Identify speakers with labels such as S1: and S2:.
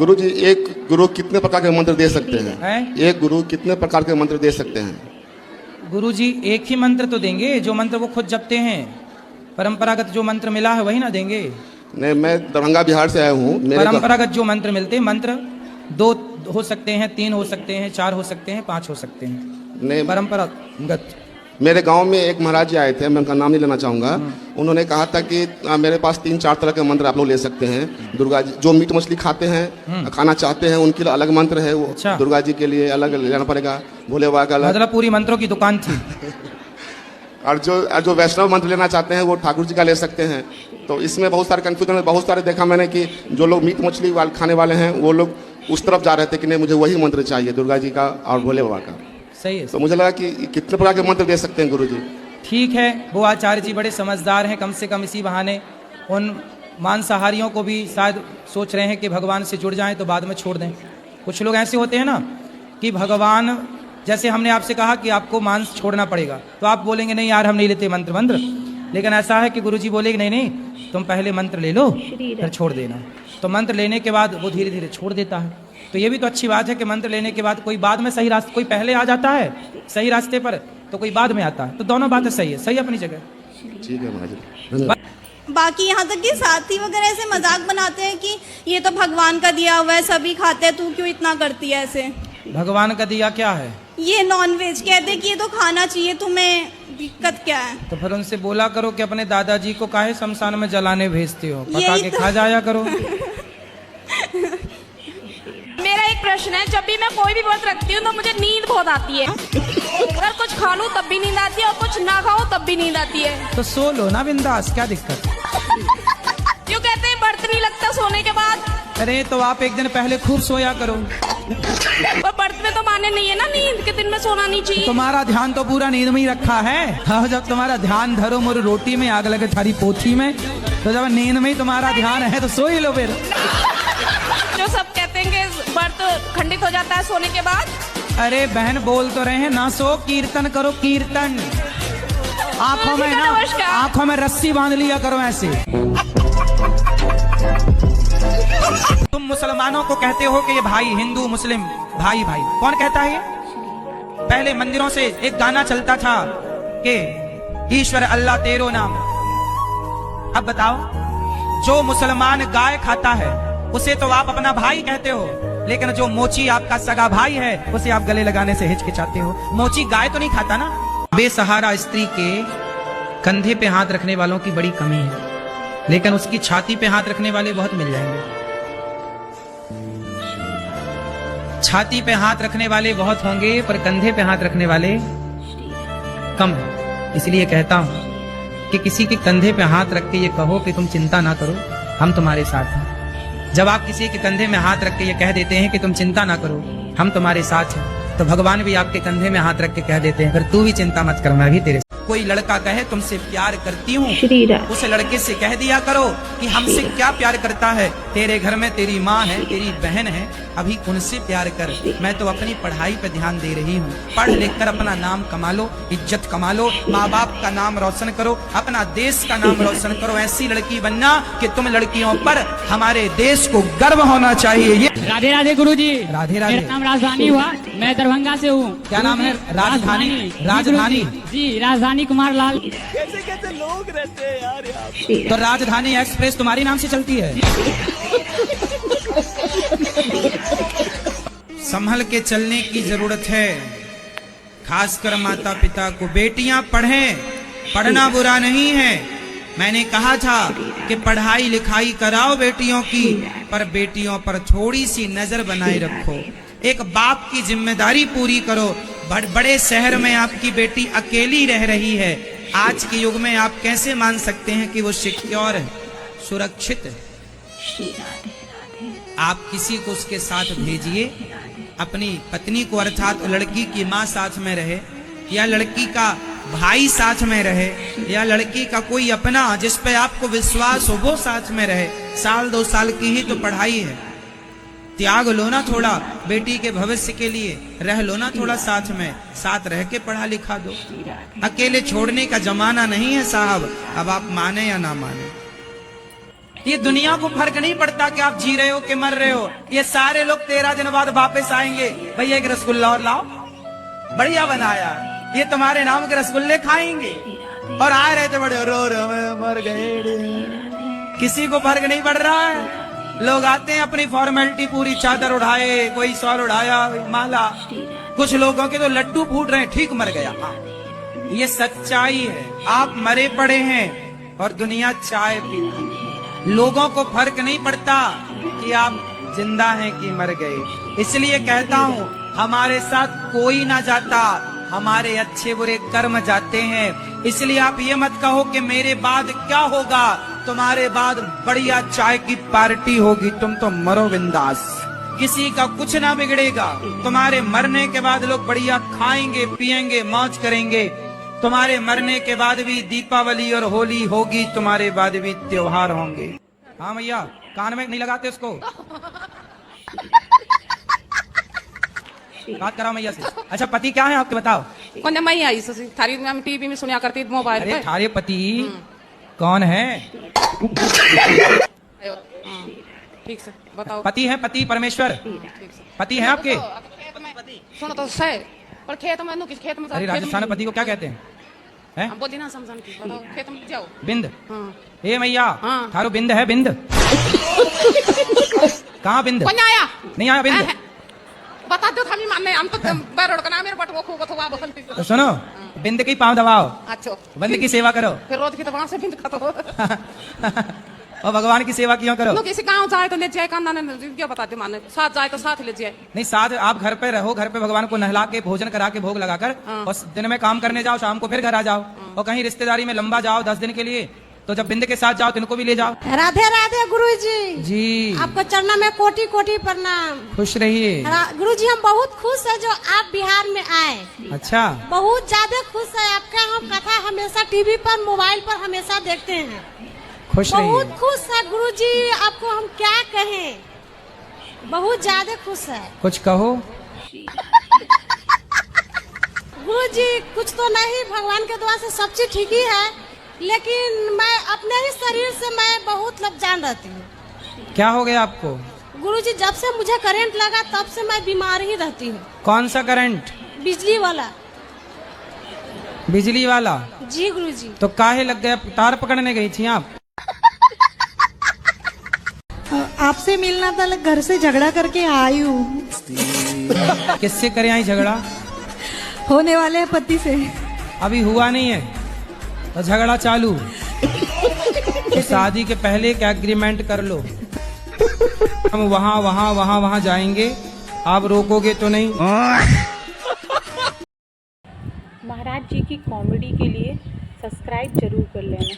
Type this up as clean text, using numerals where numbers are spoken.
S1: गुरु जी, एक गुरु कितने प्रकार के मंत्र दे सकते हैं? एक गुरु कितने प्रकार के मंत्र दे सकते हैं?
S2: गुरु जी एक ही मंत्र तो देंगे, जो मंत्र वो खुद जपते हैं। परंपरागत जो मंत्र मिला है वही ना देंगे।
S1: नहीं, मैं दरभंगा बिहार से आया हूँ।
S2: परंपरागत जो मंत्र मिलते हैं, मंत्र 2 हो सकते हैं, 3 हो सकते हैं, 4 हो सकते हैं, 5 हो सकते हैं।
S1: नहीं,
S2: परंपरागत
S1: मेरे गांव में एक महाराज जी आए थे, मैं उनका नाम नहीं लेना चाहूँगा। उन्होंने कहा था कि मेरे पास 3-4 तरह के मंत्र आप लोग ले सकते हैं। दुर्गा जी जो मीट मछली खाते हैं, खाना चाहते हैं, उनके लिए अलग मंत्र है। वो
S2: अच्छा।
S1: दुर्गा जी के लिए अलग लेना पड़ेगा, भोले बाबा का अलग।
S2: मतलब पूरी मंत्रों की दुकान थी।
S1: और जो वैष्णव मंत्र लेना चाहते हैं वो ठाकुर जी का ले सकते हैं। तो इसमें बहुत सारे कन्फ्यूजन है। बहुत सारे देखा मैंने कि जो लोग मीट मछली खाने वाले हैं वो लोग उस तरफ जा रहे थे कि नहीं मुझे वही मंत्र चाहिए, दुर्गा जी का और भोले बाबा का।
S2: सही है।
S1: तो मुझे लगा कि कितने प्रकार के मंत्र दे सकते हैं गुरु जी?
S2: ठीक है, वो आचार्य जी बड़े समझदार हैं। कम से कम इसी बहाने उन मांसाहारियों को भी शायद सोच रहे हैं कि भगवान से जुड़ जाएं तो बाद में छोड़ दें। कुछ लोग ऐसे होते हैं ना कि भगवान, जैसे हमने आपसे कहा कि आपको मांस छोड़ना पड़ेगा, तो आप बोलेंगे नहीं यार हम नहीं लेते मंत्र। लेकिन ऐसा है कि गुरुजी बोलेंगे नहीं नहीं, तुम पहले मंत्र ले लो फिर छोड़ देना। तो मंत्र लेने के बाद वो धीरे धीरे छोड़ देता है। तो ये भी तो अच्छी बात है कि मंत्र लेने के बाद कोई बाद में सही रास्ते, कोई पहले आ जाता है सही रास्ते पर, तो कोई बाद में आता है। तो दोनों बातें सही है, सही अपनी जगह।
S1: ठीक है महाराज।
S3: बाकी यहाँ तक कि साथी वगैरह ऐसे मजाक बनाते हैं कि ये तो भगवान का दिया हुआ है, सभी खाते हैं, तू क्यों इतना करती है ऐसे?
S2: भगवान का दिया क्या है?
S3: ये नॉनवेज, कहते कि ये तो खाना चाहिए, तुम्हें दिक्कत क्या है?
S2: तो फिर उनसे बोला करो कि अपने दादाजी को काहे शमशान में जलाने भेजते हो, पका के खा जाया करो।
S4: मेरा एक प्रश्न है, जब भी मैं कोई भी व्रत रखती हूँ तो मुझे नींद बहुत आती है। अगर कुछ खा लूँ तब भी नींद आती है और कुछ ना खाऊं तब भी नींद आती है।
S2: तो सो लो ना बिंदास, क्या दिक्कत?
S4: क्यों कहते हैं व्रत नहीं लगता सोने के बाद?
S2: अरे तो आप एक दिन पहले खूब सोया करो।
S4: पर व्रत में तो माने नहीं है ना नींद के दिन में सोना नहीं चाहिए।
S2: तुम्हारा ध्यान तो पूरा नींद में ही रखा है। हाँ, जब तुम्हारा ध्यान धरो मोर रोटी में आग लगे थारी पोथी में, तो जब नींद में ही तुम्हारा ध्यान है तो सो ही लो फिर।
S4: जो सब कहते हैं कि व्रत खंडित हो जाता है सोने के बाद।
S2: अरे बहन बोल तो रहे हैं ना, सो कीर्तन करो कीर्तन। आंखों में ना, आंखों में रस्सी बांध लिया करो ऐसे। तुम मुसलमानों को कहते हो कि ये भाई, हिंदू मुस्लिम भाई भाई, कौन कहता है ये? पहले मंदिरों से एक गाना चलता था कि ईश्वर अल्लाह तेरो नाम। अब बताओ, जो मुसलमान गाय खाता है उसे तो आप अपना भाई कहते हो, लेकिन जो मोची आपका सगा भाई है उसे आप गले लगाने से हिचकिचाते हो। मोची गाय तो नहीं खाता ना। बेसहारा स्त्री के कंधे पे हाथ रखने वालों की बड़ी कमी है, लेकिन उसकी छाती पे हाथ रखने वाले बहुत मिल जाएंगे। छाती पे हाथ रखने वाले बहुत होंगे पर कंधे पे हाथ रखने वाले कम है। इसलिए कहता हूं कि किसी के कंधे पे हाथ रख के ये कहो कि तुम चिंता ना करो, हम तुम्हारे साथ हैं। जब आप किसी के कंधे में हाथ रख के ये कह देते हैं कि तुम चिंता ना करो, हम तुम्हारे साथ हैं, तो भगवान भी आपके कंधे में हाथ रख के कह देते हैं फिर तू भी चिंता मत कर, मैं भी तेरे। कोई लड़का कहे तुमसे प्यार करती हूँ, उस लड़के से कह दिया करो कि हमसे क्या प्यार करता है, तेरे घर में तेरी माँ है, तेरी बहन है, अभी उनसे प्यार कर, मैं तो अपनी पढ़ाई पे ध्यान दे रही हूँ। पढ़ लिख कर अपना नाम कमा लो, इज्जत कमा लो, माँ बाप का नाम रोशन करो, अपना देश का नाम रोशन करो। ऐसी लड़की बनना कि तुम लड़कियों पर हमारे देश को गर्व होना चाहिए। ये
S5: राधे राधे गुरुजी।
S2: राधे राधे।
S5: मेरा नाम राजधानी हुआ, मैं दरभंगा से हूँ।
S2: क्या नाम है? राजधानी। राजधानी
S5: जी, राजधानी कुमार लाल।
S6: कैसे कैसे लोग रहते हैं यार यहाँ पे।
S2: तो राजधानी एक्सप्रेस तुम्हारी नाम से चलती है। संभल के चलने की जरूरत है, खासकर माता पिता को। बेटियां पढ़ें, पढ़ना बुरा नहीं है। मैंने कहा था कि पढ़ाई लिखाई कराओ बेटियों की, पर बेटियों पर थोड़ी सी नजर बनाए रखो। एक बाप की जिम्मेदारी पूरी करो। बड़े शहर में आपकी बेटी अकेली रह रही है, आज के युग में आप कैसे मान सकते हैं कि वो सिक्योर है, सुरक्षित है? आप किसी को उसके साथ भेजिए, अपनी पत्नी को, अर्थात लड़की की माँ साथ में रहे, या लड़की का भाई साथ में रहे, या लड़की का कोई अपना जिस पे आपको विश्वास हो वो साथ में रहे। 1-2 साल की ही तो पढ़ाई है, त्याग लो ना थोड़ा बेटी के भविष्य के लिए, रह लो ना थोड़ा साथ में, साथ रह के पढ़ा लिखा दो। अकेले छोड़ने का जमाना नहीं है साहब, अब आप माने या ना माने। ये दुनिया को फर्क नहीं पड़ता कि आप जी रहे हो कि मर रहे हो। ये सारे लोग 13 दिन बाद वापस आएंगे। भैया एक रसगुल्ला और लाओ, बढ़िया बनाया, ये तुम्हारे नाम के रसगुल्ले खाएंगे। और आ रहे थे बड़े रो रहे मर गए। किसी को फर्क नहीं पड़ रहा है। लोग आते हैं अपनी फॉर्मेलिटी पूरी, चादर उठाए, कोई सॉल उठाया, माला। कुछ लोगों के तो लड्डू फूट रहे हैं, ठीक मर गया। ये सच्चाई है। आप मरे पड़े हैं और दुनिया चाय पीती है। लोगों को फर्क नहीं पड़ता कि आप जिंदा हैं कि मर गए। इसलिए कहता हूँ हमारे साथ कोई ना जाता, हमारे अच्छे बुरे कर्म जाते हैं। इसलिए आप ये मत कहो कि मेरे बाद क्या होगा, तुम्हारे बाद बढ़िया चाय की पार्टी होगी, तुम तो मरो बिंदास, किसी का कुछ ना बिगड़ेगा। तुम्हारे मरने के बाद लोग बढ़िया खाएंगे पिएंगे मौज करेंगे। तुम्हारे मरने के बाद भी दीपावली और होली होगी, तुम्हारे बाद भी त्योहार होंगे। हाँ भैया, कान में नहीं लगाते उसको। बात कराओ मैया से। अच्छा पति क्या है आपके, बताओ।
S4: कौन मैं ही आई ससी थारी हम टीवी में सुनिया करती मोबाइल
S2: अरे
S4: पे।
S2: थारे पति कौन है?
S4: ठीक से बताओ।
S2: पति है, पति परमेश्वर पति है आपके?
S4: सुनो तो सही पर खेत में किस खेत में?
S2: अरे राजस्थान में पति को क्या कहते हैं? हैं?
S4: हम बोली ना समझन की बताओ। खेत में जाओ।
S2: बिंद।
S4: हाँ।
S2: ए मैया,
S4: हाँ।
S2: थारो बिंद है बिंद? कहाँ बिंद?
S4: कौन आया?
S2: नहीं आया बिंद?
S4: बता दो हम मानने, हम तो बैरोड का नाम मेरे बट वो खूब थवा बोलती।
S2: तो सुनो, बिंद की पांव दबाओ,
S4: अच्छा
S2: बंद की सेवा करो।
S4: फिर रोज की तो वहां से बिंद खतो।
S2: और भगवान की सेवा क्यों करो?
S4: लोग किसी गांव जाए तो ले जाए, कांदा ने क्या बताते माने, साथ जाए तो साथ ले जाए।
S2: नहीं, साथ आप घर पे रहो, घर पे भगवान को नहला के भोजन करा के भोग लगाकर, और दिन में काम करने जाओ, शाम को फिर घर आ जाओ। और कहीं रिश्तेदारी में लंबा जाओ 10 दिन के लिए, तो जब बिंद के साथ जाओ तो इनको भी ले जाओ।
S7: राधे राधे गुरुजी।
S2: जी
S7: आपको चरणों में कोटि कोटि प्रणाम।
S2: खुश रहिए।
S7: गुरुजी हम बहुत खुश है जो आप बिहार में आए।
S2: अच्छा,
S7: बहुत ज्यादा खुश है। आपका हम कथा हमेशा टीवी पर मोबाइल पर हमेशा देखते हैं।
S2: खुश
S7: बहुत
S2: रहिए।
S7: खुश है गुरुजी, आपको हम क्या कहें, बहुत ज्यादा खुश है।
S2: कुछ कहो।
S7: गुरुजी कुछ तो नहीं, भगवान के दुआ से सब चीज ठीक ही है, लेकिन मैं अपने ही शरीर से मैं बहुत लपजान रहती हूँ।
S2: क्या हो गया आपको?
S7: गुरुजी जब से मुझे करंट लगा तब से मैं बीमार ही रहती हूँ।
S2: कौन सा करंट?
S7: बिजली वाला।
S2: बिजली वाला?
S7: जी गुरुजी।
S2: तो काहे लग गया? तार पकड़ने गई थी आप?
S7: आपसे मिलना था, घर से झगड़ा करके आई हूँ।
S2: किससे करे आई झगड़ा?
S7: होने वाले पति से।
S2: अभी हुआ नहीं है तो झगड़ा चालू। तो शादी के पहले क्या एग्रीमेंट कर लो। हम वहाँ जाएंगे, आप रोकोगे तो नहीं।
S8: महाराज जी की कॉमेडी के लिए सब्सक्राइब जरूर कर लेना।